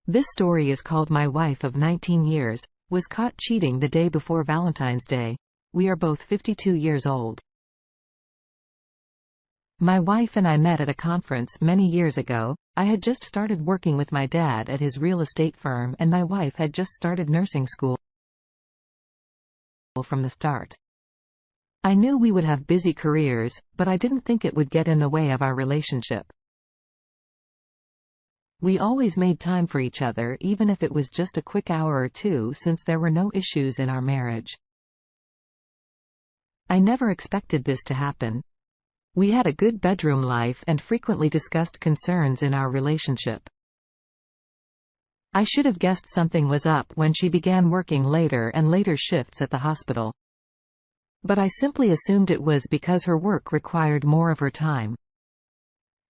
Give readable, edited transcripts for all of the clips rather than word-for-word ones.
This story is called My Wife of 19 Years, Was Caught Cheating the Day Before Valentine's Day. We are both 52 years old. My wife and I met at a conference many years ago. I had just started working with my dad at his real estate firm, and my wife had just started nursing school from the start. I knew we would have busy careers, but I didn't think it would get in the way of our relationship. We always made time for each other, even if it was just a quick hour or two, since there were no issues in our marriage. I never expected this to happen. We had a good bedroom life and frequently discussed concerns in our relationship. I should have guessed something was up when she began working later and later shifts at the hospital. But I simply assumed it was because her work required more of her time.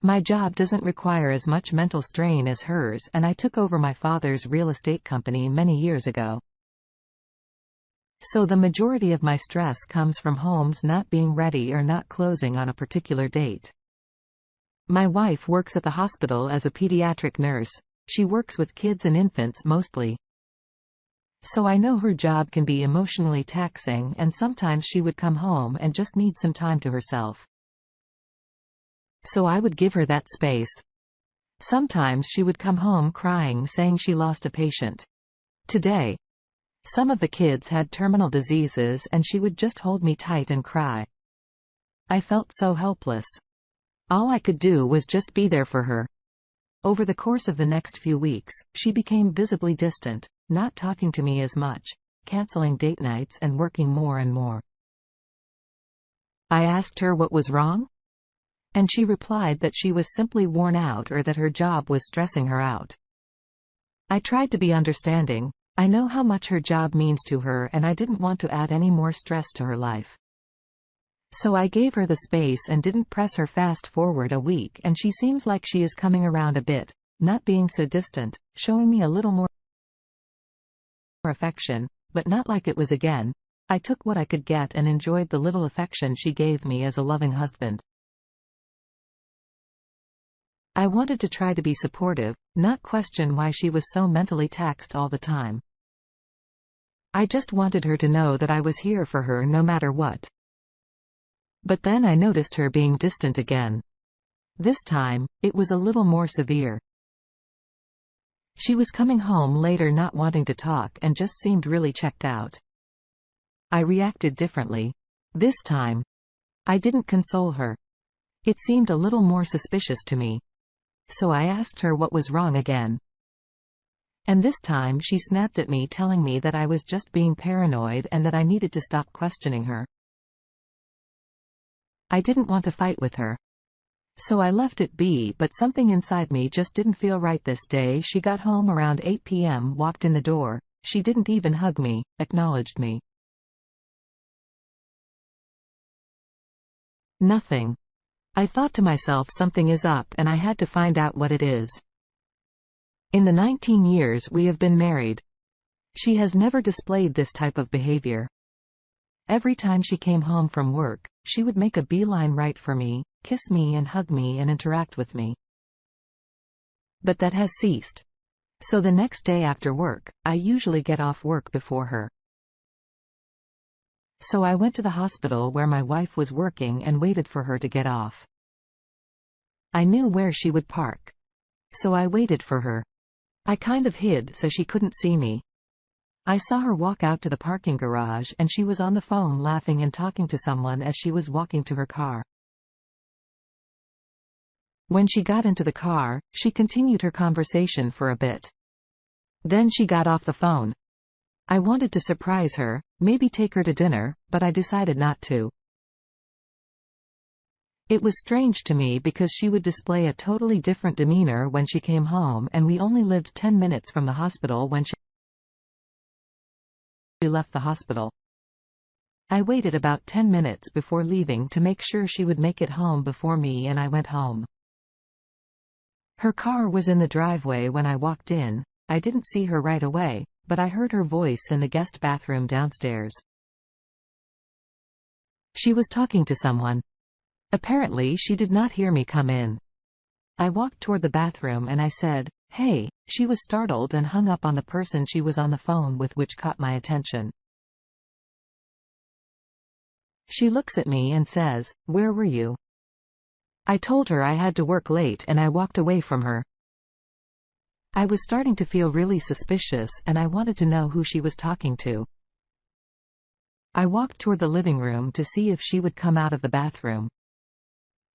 My job doesn't require as much mental strain as hers, and I took over my father's real estate company many years ago. So the majority of my stress comes from homes not being ready or not closing on a particular date. My wife works at the hospital as a pediatric nurse. She works with kids and infants mostly. So I know her job can be emotionally taxing, and sometimes she would come home and just need some time to herself. So I would give her that space. Sometimes she would come home crying, saying she lost a patient today. Some of the kids had terminal diseases, and she would just hold me tight and cry. I felt so helpless. All I could do was just be there for her. Over the course of the next few weeks, she became visibly distant, not talking to me as much, canceling date nights and working more and more. I asked her what was wrong, and she replied that she was simply worn out, or that her job was stressing her out. I tried to be understanding. I know how much her job means to her, and I didn't want to add any more stress to her life. So I gave her the space and didn't press her. Fast forward a week, and she seems like she is coming around a bit, not being so distant, showing me a little more affection, but not like it was again. I took what I could get and enjoyed the little affection she gave me as a loving husband. I wanted to try to be supportive, not question why she was so mentally taxed all the time. I just wanted her to know that I was here for her no matter what. But then I noticed her being distant again. This time, it was a little more severe. She was coming home later, not wanting to talk, and just seemed really checked out. I reacted differently. This time, I didn't console her. It seemed a little more suspicious to me. So I asked her what was wrong again. And this time she snapped at me, telling me that I was just being paranoid and that I needed to stop questioning her. I didn't want to fight with her. So I left it be, but something inside me just didn't feel right this day. She got home around 8 p.m., walked in the door. She didn't even hug me, acknowledged me. Nothing. I thought to myself, something is up, and I had to find out what it is. In the 19 years we have been married, she has never displayed this type of behavior. Every time she came home from work, she would make a beeline right for me, kiss me and hug me and interact with me. But that has ceased. So the next day after work, I usually get off work before her. So I went to the hospital where my wife was working and waited for her to get off. I knew where she would park. So I waited for her. I kind of hid so she couldn't see me. I saw her walk out to the parking garage, and she was on the phone laughing and talking to someone as she was walking to her car. When she got into the car, she continued her conversation for a bit. Then she got off the phone. I wanted to surprise her, maybe take her to dinner, but I decided not to. It was strange to me because she would display a totally different demeanor when she came home, and we only lived 10 minutes from the hospital when she left the hospital. I waited about 10 minutes before leaving to make sure she would make it home before me, and I went home. Her car was in the driveway when I walked in. I didn't see her right away, but I heard her voice in the guest bathroom downstairs. She was talking to someone. Apparently she did not hear me come in. I walked toward the bathroom and I said, Hey, she was startled and hung up on the person she was on the phone with, which caught my attention. She looks at me and says, "Where were you?" I told her I had to work late and I walked away from her. I was starting to feel really suspicious and I wanted to know who she was talking to. I walked toward the living room to see if she would come out of the bathroom.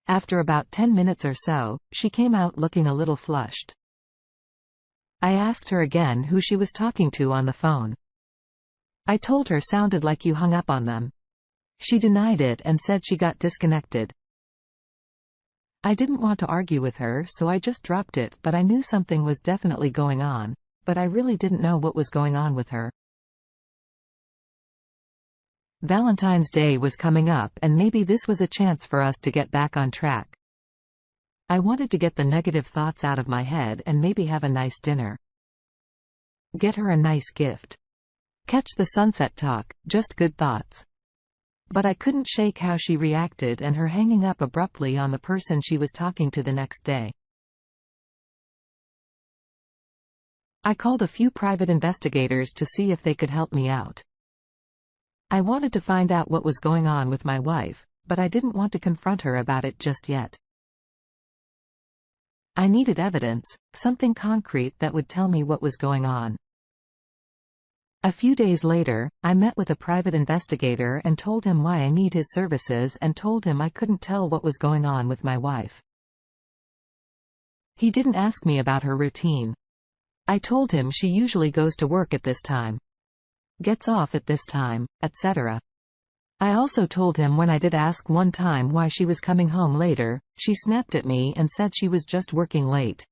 After about 10 minutes or so, she came out looking a little flushed. I asked her again who she was talking to on the phone. I told her sounded like you hung up on them. She denied it and said she got disconnected. I didn't want to argue with her, so I just dropped it, but I knew something was definitely going on, but I really didn't know what was going on with her. Valentine's Day was coming up and maybe this was a chance for us to get back on track. I wanted to get the negative thoughts out of my head and maybe have a nice dinner. Get her a nice gift. Catch the sunset talk, just good thoughts. But I couldn't shake how she reacted and her hanging up abruptly on the person she was talking to the next day. I called a few private investigators to see if they could help me out. I wanted to find out what was going on with my wife, but I didn't want to confront her about it just yet. I needed evidence, something concrete that would tell me what was going on. A few days later, I met with a private investigator and told him why I need his services and told him I couldn't tell what was going on with my wife. He didn't ask me about her routine. I told him she usually goes to work at this time, gets off at this time, etc. I also told him when I did ask one time why she was coming home later, she snapped at me and said she was just working late.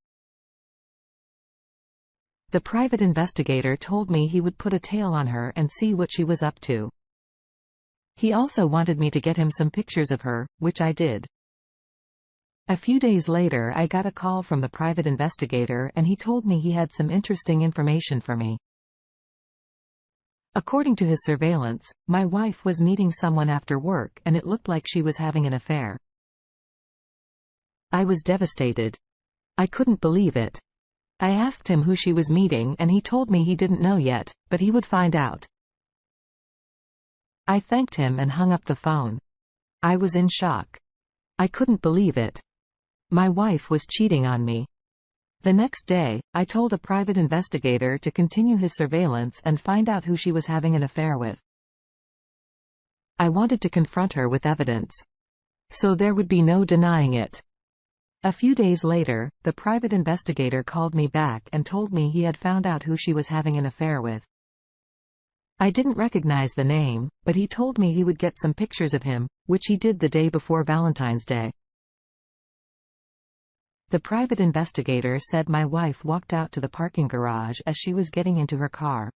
The private investigator told me he would put a tail on her and see what she was up to. He also wanted me to get him some pictures of her, which I did. A few days later I got a call from the private investigator and he told me he had some interesting information for me. According to his surveillance, my wife was meeting someone after work and it looked like she was having an affair. I was devastated. I couldn't believe it. I asked him who she was meeting and he told me he didn't know yet, but he would find out. I thanked him and hung up the phone. I was in shock. I couldn't believe it. My wife was cheating on me. The next day, I told a private investigator to continue his surveillance and find out who she was having an affair with. I wanted to confront her with evidence, so there would be no denying it. A few days later, the private investigator called me back and told me he had found out who she was having an affair with. I didn't recognize the name, but he told me he would get some pictures of him, which he did the day before Valentine's Day. The private investigator said my wife walked out to the parking garage as she was getting into her car.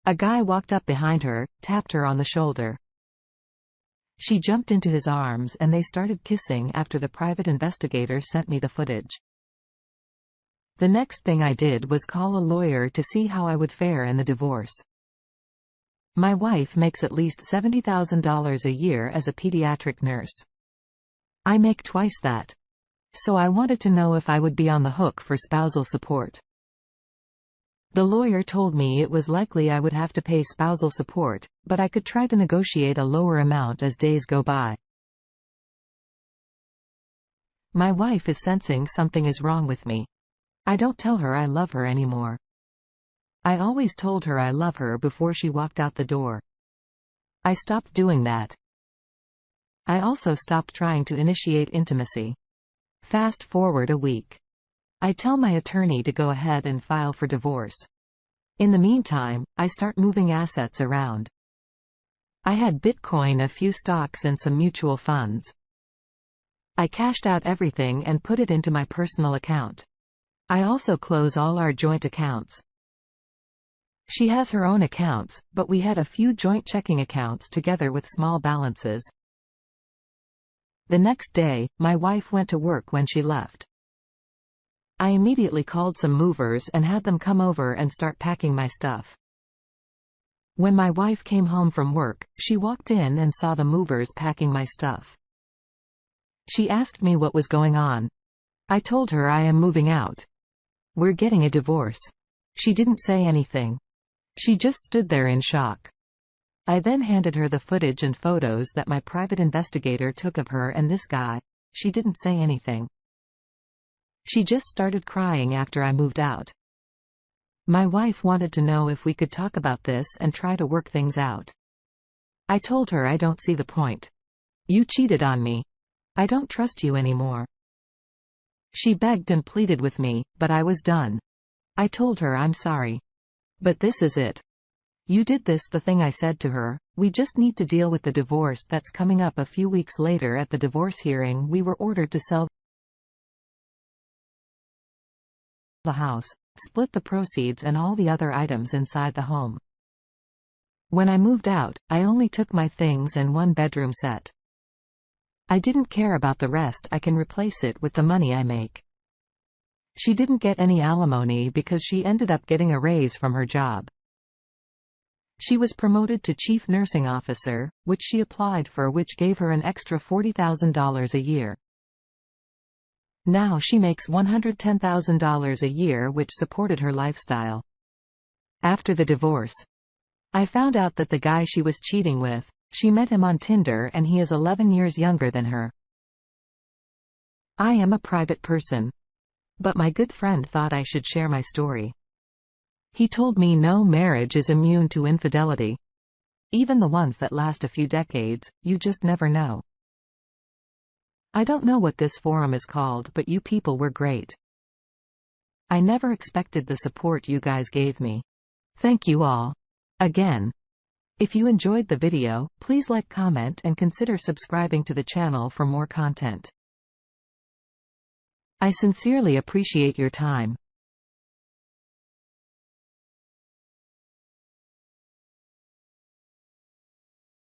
A guy walked up behind her, tapped her on the shoulder. She jumped into his arms and they started kissing after the private investigator sent me the footage. The next thing I did was call a lawyer to see how I would fare in the divorce. My wife makes at least $70,000 a year as a pediatric nurse. I make twice that. So I wanted to know if I would be on the hook for spousal support. The lawyer told me it was likely I would have to pay spousal support, but I could try to negotiate a lower amount as days go by. My wife is sensing something is wrong with me. I don't tell her I love her anymore. I always told her I love her before she walked out the door. I stopped doing that. I also stopped trying to initiate intimacy. Fast forward a week. I tell my attorney to go ahead and file for divorce. In the meantime, I start moving assets around. I had Bitcoin, a few stocks and some mutual funds. I cashed out everything and put it into my personal account. I also close all our joint accounts. She has her own accounts, but we had a few joint checking accounts together with small balances. The next day, my wife went to work when she left. I immediately called some movers and had them come over and start packing my stuff. When my wife came home from work, she walked in and saw the movers packing my stuff. She asked me what was going on. I told her I am moving out. "We're getting a divorce." She didn't say anything. She just stood there in shock. I then handed her the footage and photos that my private investigator took of her and this guy. She didn't say anything. She just started crying after I moved out. My wife wanted to know if we could talk about this and try to work things out. I told her I don't see the point. You cheated on me. I don't trust you anymore. She begged and pleaded with me, but I was done. I told her I'm sorry. But this is it. You did this, the thing I said to her. We just need to deal with the divorce that's coming up. A few weeks later at the divorce hearing, we were ordered to sell the house, split the proceeds and all the other items inside the home. When I moved out, I only took my things and one bedroom set. I didn't care about the rest. I can replace it with the money I make. She didn't get any alimony because she ended up getting a raise from her job. She was promoted to chief nursing officer, which she applied for, which gave her an extra $40,000 a year. Now she makes $110,000 a year, which supported her lifestyle. After the divorce, I found out that the guy she was cheating with, she met him on Tinder and he is 11 years younger than her. I am a private person, but my good friend thought I should share my story. He told me no marriage is immune to infidelity. Even the ones that last a few decades, you just never know. I don't know what this forum is called, but you people were great. I never expected the support you guys gave me. Thank you all. Again. If you enjoyed the video, please like, comment, and consider subscribing to the channel for more content. I sincerely appreciate your time.